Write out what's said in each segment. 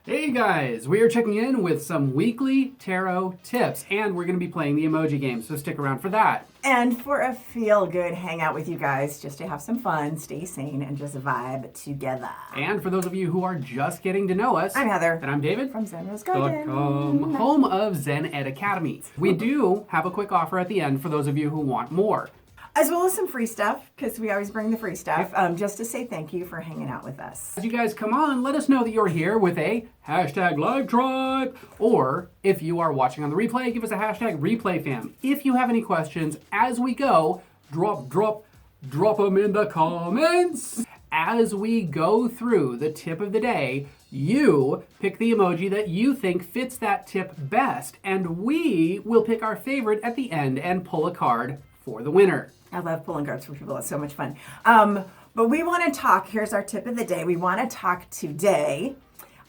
Hey guys, we are checking in with some weekly tarot tips, and we're going to be playing the emoji game, so stick around for that. And for a feel-good hangout with you guys, just to have some fun, stay sane, and just vibe together. And for those of you who are just getting to know us, I'm Heather. And I'm David. From Zen Academy. Home of Zen Academy. We do have a quick offer at the end for those of you who want more. As well as some free stuff, because we always bring the free stuff, just to say thank you for hanging out with us. As you guys come on, let us know that you're here with a hashtag live tribe. Or if you are watching on the replay, give us a hashtag replay fam. If you have any questions as we go, drop them in the comments. As we go through the tip of the day, you pick the emoji that you think fits that tip best, and we will pick our favorite at the end and pull a card for the winner. I love pulling cards for people. It's so much fun. But we want to talk, here's our tip of the day. We want to talk today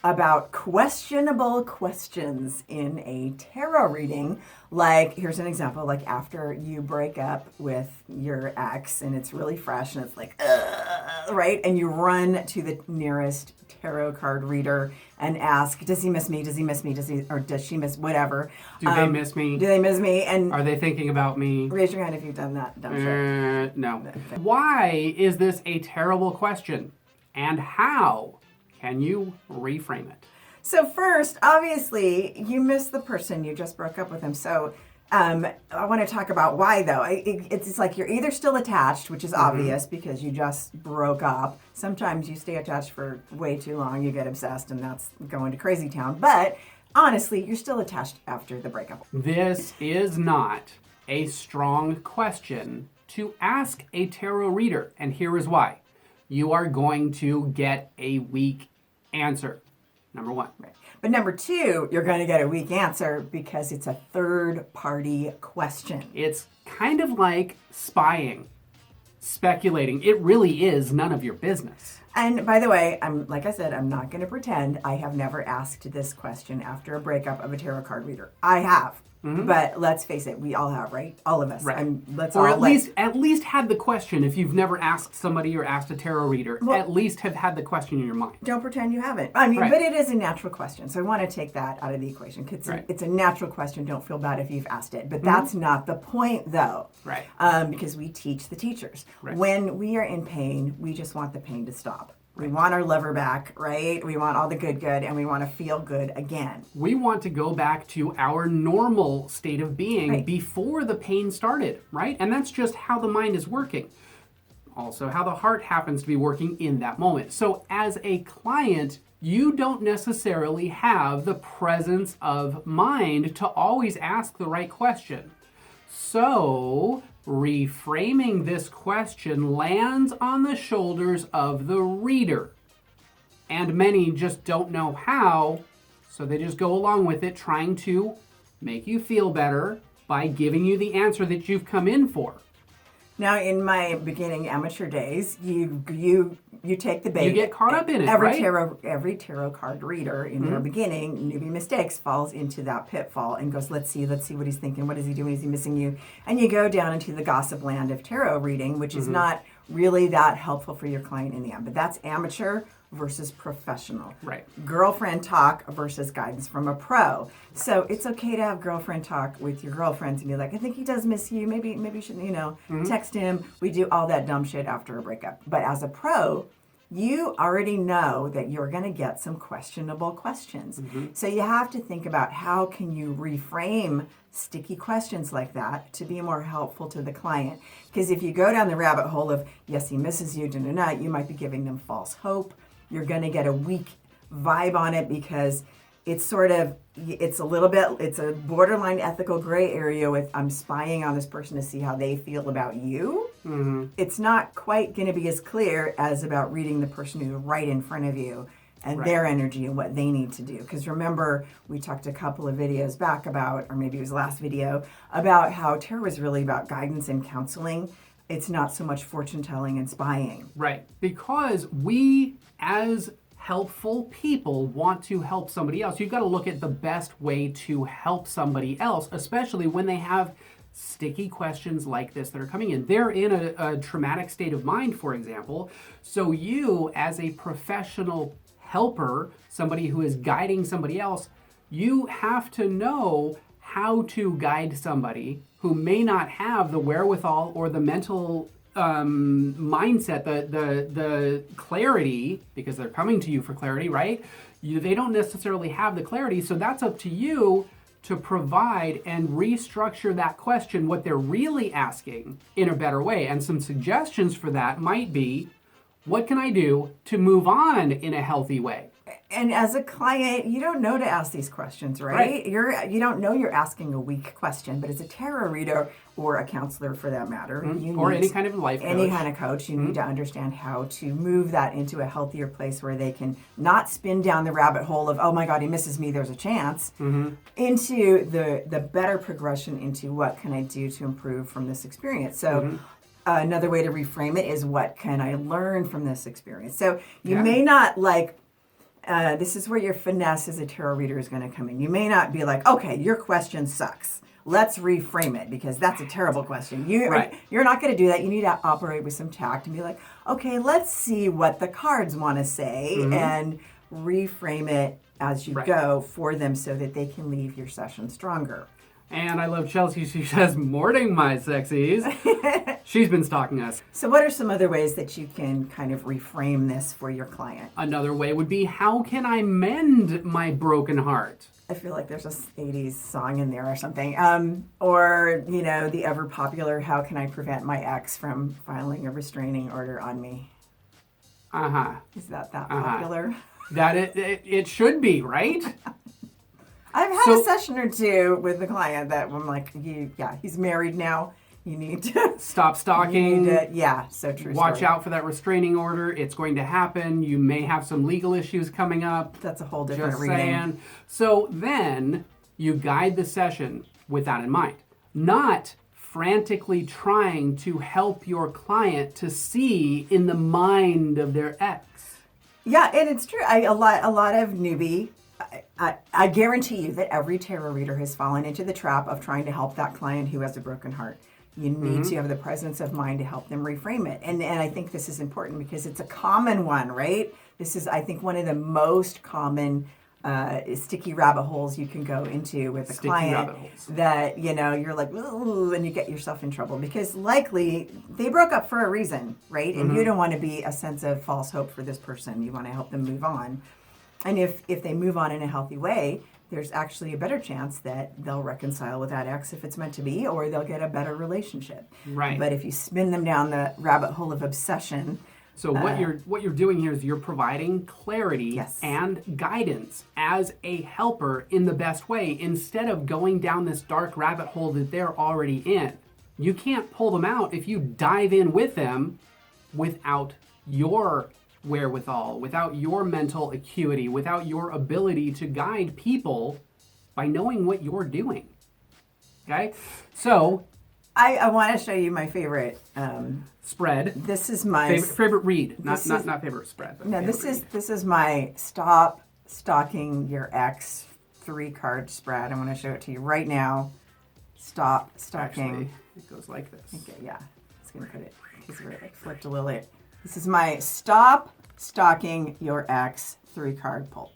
about questionable questions in a tarot reading. Like, here's an example, like after you break up with your ex and it's really fresh and it's like, right? And you run to the nearest tarot card reader and ask, does he miss me? Does he miss me? Or does she miss whatever? Do they miss me? Do they miss me? And are they thinking about me? Raise your hand if you've done that dumb shit. No. Why is this a terrible question? And how can you reframe it? So first, obviously, you miss the person you just broke up with him. So I want to talk about why, though. It's like you're either still attached, which is obvious because you just broke up. Sometimes you stay attached for way too long. You get obsessed, and that's going to crazy town. But honestly, you're still attached after the breakup. This is not a strong question to ask a tarot reader, and here is why. You are going to get a weak answer. Number one. Right. But number two, you're going to get a weak answer because it's a third-party question. It's kind of like spying, speculating. It really is none of your business. And by the way, like I said, I'm not going to pretend I have never asked this question after a breakup of a tarot card reader. I have. Mm-hmm. But let's face it, we all have, right? All of us. Right. Or at least had the question. If you've never asked somebody or asked a tarot reader, at least have had the question in your mind. Don't pretend you haven't. I mean, but it is a natural question. So I want to take that out of the equation. It's a natural question. Don't feel bad if you've asked it. But that's not the point, though. Right. Because we teach the teachers. Right. When we are in pain, we just want the pain to stop. We want our lover back, right? We want all the good, and we want to feel good again. We want to go back to our normal state of being before the pain started, right? And that's just how the mind is working. Also, how the heart happens to be working in that moment. So as a client, you don't necessarily have the presence of mind to always ask the right question. So reframing this question lands on the shoulders of the reader. And many just don't know how, so they just go along with it, trying to make you feel better by giving you the answer that you've come in for. Now, in my beginning amateur days, you take the bait. You get caught up in it, every right? Every tarot card reader in their beginning, newbie mistakes, falls into that pitfall and goes, let's see what he's thinking. What is he doing? Is he missing you? And you go down into the gossip land of tarot reading, which is not really that helpful for your client in the end. But that's amateur versus professional. Right. Girlfriend talk versus guidance from a pro. So it's okay to have girlfriend talk with your girlfriends and be like, I think he does miss you. Maybe you should, text him. We do all that dumb shit after a breakup. But as a pro, you already know that you're going to get some questionable questions. So you have to think about how can you reframe sticky questions like that to be more helpful to the client. Because if you go down the rabbit hole of, yes, he misses you, you might be giving them false hope. You're going to get a weak vibe on it because it's a borderline ethical gray area with I'm spying on this person to see how they feel about you. It's not quite going to be as clear as about reading the person who's right in front of you and their energy and what they need to do. Because remember, we talked a couple of videos back about, or maybe it was last video, about how tarot is really about guidance and counseling. It's not so much fortune telling and spying. Right. Because we, as helpful people, want to help somebody else. You've got to look at the best way to help somebody else, especially when they have sticky questions like this that are coming in. They're in a traumatic state of mind, for example. So you, as a professional helper, somebody who is guiding somebody else, you have to know how to guide somebody who may not have the wherewithal or the mental mindset, the clarity, because they're coming to you for clarity, right? They don't necessarily have the clarity, so that's up to you to provide and restructure that question, what they're really asking, in a better way. And some suggestions for that might be, what can I do to move on in a healthy way? And as a client, you don't know to ask these questions, right? You don't know you're asking a weak question, but as a tarot reader or a counselor for that matter, or any kind of life coach. Any kind of coach, you need to understand how to move that into a healthier place where they can not spin down the rabbit hole of, oh my God, he misses me, there's a chance, into the better progression into what can I do to improve from this experience. So another way to reframe it is, what can I learn from this experience? So you may not this is where your finesse as a tarot reader is going to come in. You may not be like, okay, your question sucks. Let's reframe it, because that's a terrible question. You're not going to do that. You need to operate with some tact and be like, okay, let's see what the cards want to say and reframe it as you go for them so that they can leave your session stronger. And I love Chelsea. She says, morning, my sexies. She's been stalking us. So what are some other ways that you can kind of reframe this for your client? Another way would be, how can I mend my broken heart? I feel like there's a 80s song in there or something. Or, the ever popular, how can I prevent my ex from filing a restraining order on me? Is that popular? That it should be, right? I've had a session or two with the client that I'm like, he's married now. You need to stop stalking. So true. Watch out for that restraining order. It's going to happen. You may have some legal issues coming up. That's a whole different Just reading. Saying. So then you guide the session with that in mind, not frantically trying to help your client to see in the mind of their ex. Yeah, and it's true. A lot of newbie. I guarantee you that every tarot reader has fallen into the trap of trying to help that client who has a broken heart. You need to have the presence of mind to help them reframe it. And I think this is important because it's a common one, right? This is, I think, one of the most common sticky rabbit holes you can go into with a client that, you're like, ooh, and you get yourself in trouble because likely they broke up for a reason, right? And you don't want to be a sense of false hope for this person. You want to help them move on. And if they move on in a healthy way, there's actually a better chance that they'll reconcile with that ex if it's meant to be, or they'll get a better relationship. Right. But if you spin them down the rabbit hole of obsession. So what you're doing here is you're providing clarity and guidance as a helper in the best way, instead of going down this dark rabbit hole that they're already in. You can't pull them out if you dive in with them without your wherewithal, without your mental acuity, without your ability to guide people by knowing what you're doing. Okay? So I want to show you my favorite spread. This is my favorite read, not favorite spread. But no, this is my Stop Stalking Your Ex 3-card spread. I'm going to show it to you right now. Stop stalking. Actually, it goes like this. Okay, yeah. It's going to put it. It's flipped a little bit. This is my Stop Stalking Your Ex 3-card pull.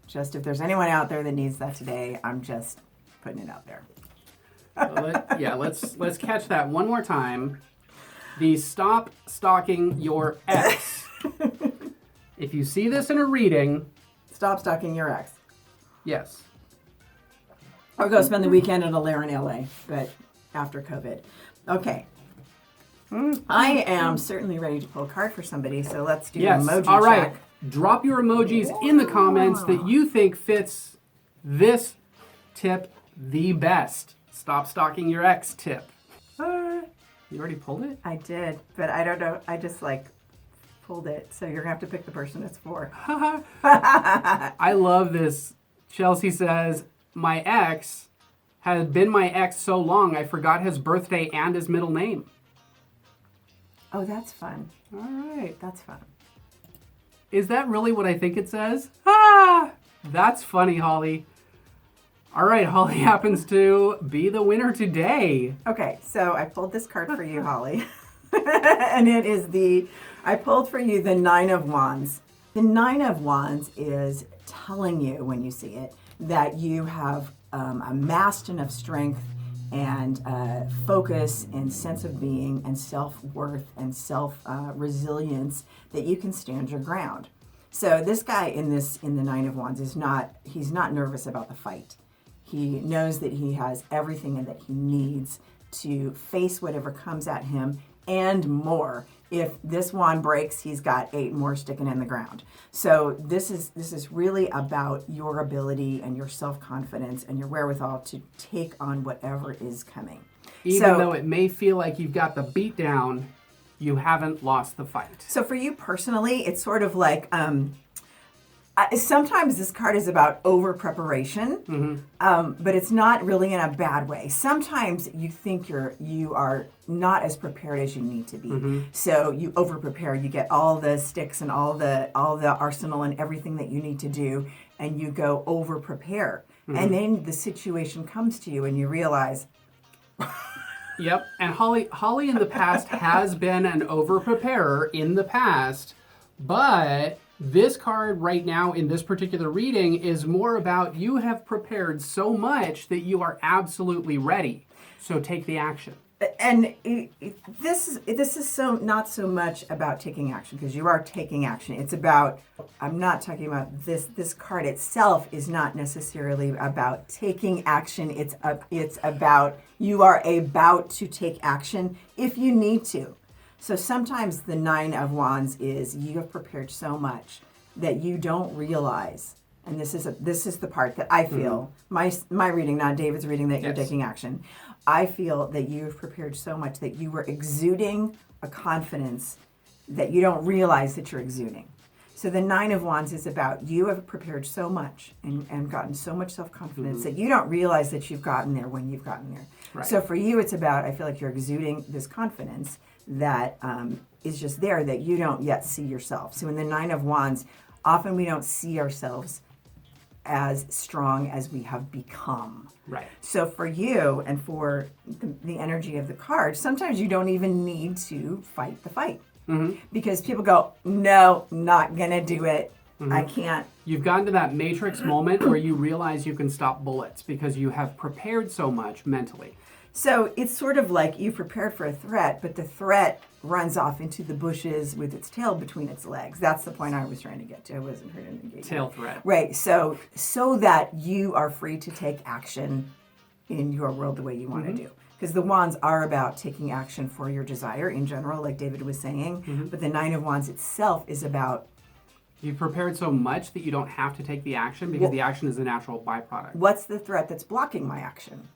Just if there's anyone out there that needs that today, I'm just putting it out there. Let's catch that one more time. The Stop Stalking Your Ex. If you see this in a reading, Stop Stalking Your Ex. Yes. Or go spend the weekend at a lair in LA, but after COVID. Okay. I am certainly ready to pull a card for somebody, so let's do an emoji check. All right. Drop your emojis in the comments that you think fits this tip the best. Stop stalking your ex tip. You already pulled it? I did, but I don't know. I just pulled it, so you're going to have to pick the person it's for. I love this. Chelsea says, my ex had been my ex so long I forgot his birthday and his middle name. Oh, that's fun. All right. That's fun. Is that really what I think it says? That's funny, Holly. All right, Holly happens to be the winner today. Okay, so I pulled this card for you, Holly. And it is I pulled for you the 9 of Wands. The Nine of Wands is telling you, when you see it, that you have amassed enough strength and focus and sense of being and self-worth and self-resilience that you can stand your ground. So this guy in the Nine of Wands he's not nervous about the fight. He knows that he has everything and that he needs to face whatever comes at him and more. If this wand breaks, he's got 8 more sticking in the ground. So this is really about your ability and your self-confidence and your wherewithal to take on whatever is coming. Even though it may feel like you've got the beat down, you haven't lost the fight. So for you personally, it's sort of like sometimes this card is over preparation, but it's not really in a bad way. Sometimes you think you are not as prepared as you need to be. So you over prepare. You get all the sticks and all the arsenal and everything that you need to do, and you go over prepare. And then the situation comes to you, and you realize. Yep, and Holly in the past has been an over-preparer in the past, but this card right now in this particular reading is more about you have prepared so much that you are absolutely ready. So take the action. And this is so not so much about taking action, because you are taking action. It's about, I'm not talking about this card itself is not necessarily about taking action. It's about you are about to take action if you need to. So sometimes the Nine of Wands is you have prepared so much that you don't realize. And this is the part that I feel, my reading, not David's reading, that you're taking action. I feel that you've prepared so much that you were exuding a confidence that you don't realize that you're exuding. So the Nine of Wands is about you have prepared so much and gotten so much self-confidence that you don't realize that you've gotten there when you've gotten there. Right. So for you, it's about, I feel like you're exuding this confidence that is just there that you don't yet see yourself. So in the Nine of Wands, often we don't see ourselves as strong as we have become. Right. So for you and for the energy of the card, sometimes you don't even need to fight the fight. Because people go, no, not gonna do it. I can't. You've gotten to that matrix moment where you realize you can stop bullets because you have prepared so much mentally. So it's sort of like you prepared for a threat, but the threat runs off into the bushes with its tail between its legs. That's the point I was trying to get to. I wasn't trying to engage. Tail threat. Right. So that you are free to take action in your world the way you want to do. Because the wands are about taking action for your desire in general, like David was saying. But the Nine of Wands itself is about you've prepared so much that you don't have to take the action because the action is a natural byproduct. What's the threat that's blocking my action?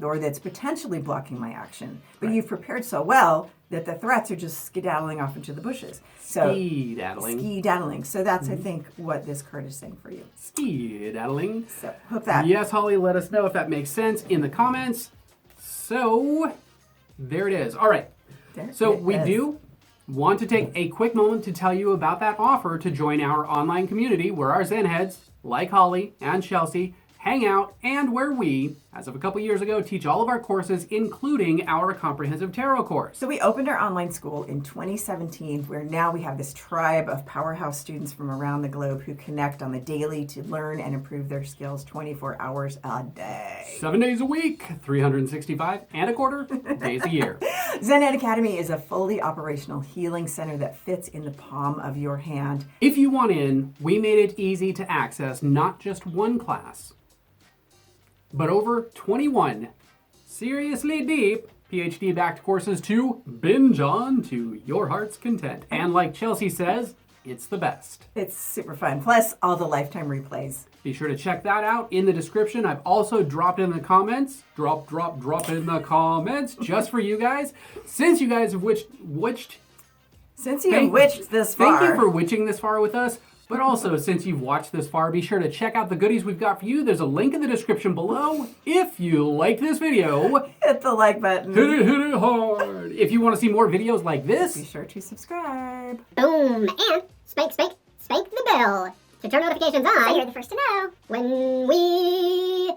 Or that's potentially blocking my action? But you've prepared so well that the threats are just skedaddling off into the bushes. So Ski-daddling. So that's, I think, what this card is saying for you. Ski-daddling. So hope that. Yes, Holly, let us know if that makes sense in the comments. So there it is. All right. So we do want to take a quick moment to tell you about that offer to join our online community where our Zen heads, like Holly and Chelsea, hang out, and where we, as of a couple years ago, teach all of our courses, including our comprehensive tarot course. So we opened our online school in 2017, where now we have this tribe of powerhouse students from around the globe who connect on the daily to learn and improve their skills 24 hours a day. 7 days a week, 365 and a quarter days a year. Zen Academy is a fully operational healing center that fits in the palm of your hand. If you want in, we made it easy to access not just one class, but over 21 seriously deep PhD-backed courses to binge on to your heart's content. And like Chelsea says, it's the best. It's super fun. Plus all the lifetime replays. Be sure to check that out in the description. I've also dropped in the comments, drop in the comments just for you guys. Since you guys have witched this far. Thank you for witching this far with us. But also, since you've watched this far, be sure to check out the goodies we've got for you. There's a link in the description below. If you like this video, hit the like button. Hit it hard. If you want to see more videos like this, be sure to subscribe. Boom. And spank the bell to turn notifications on so you're the first to know when we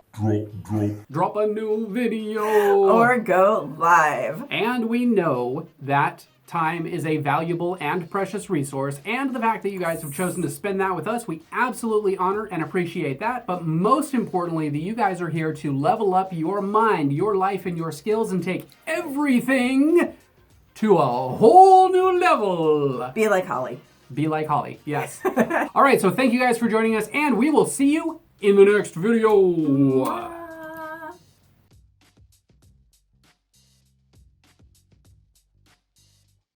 drop a new video or go live. And we know that Time is a valuable and precious resource, and the fact that you guys have chosen to spend that with us, we absolutely honor and appreciate that. But most importantly, that you guys are here to level up your mind, your life, and your skills and take everything to a whole new level. Be like Holly. Be like Holly, yes. All right, so thank you guys for joining us, and we will see you in the next video.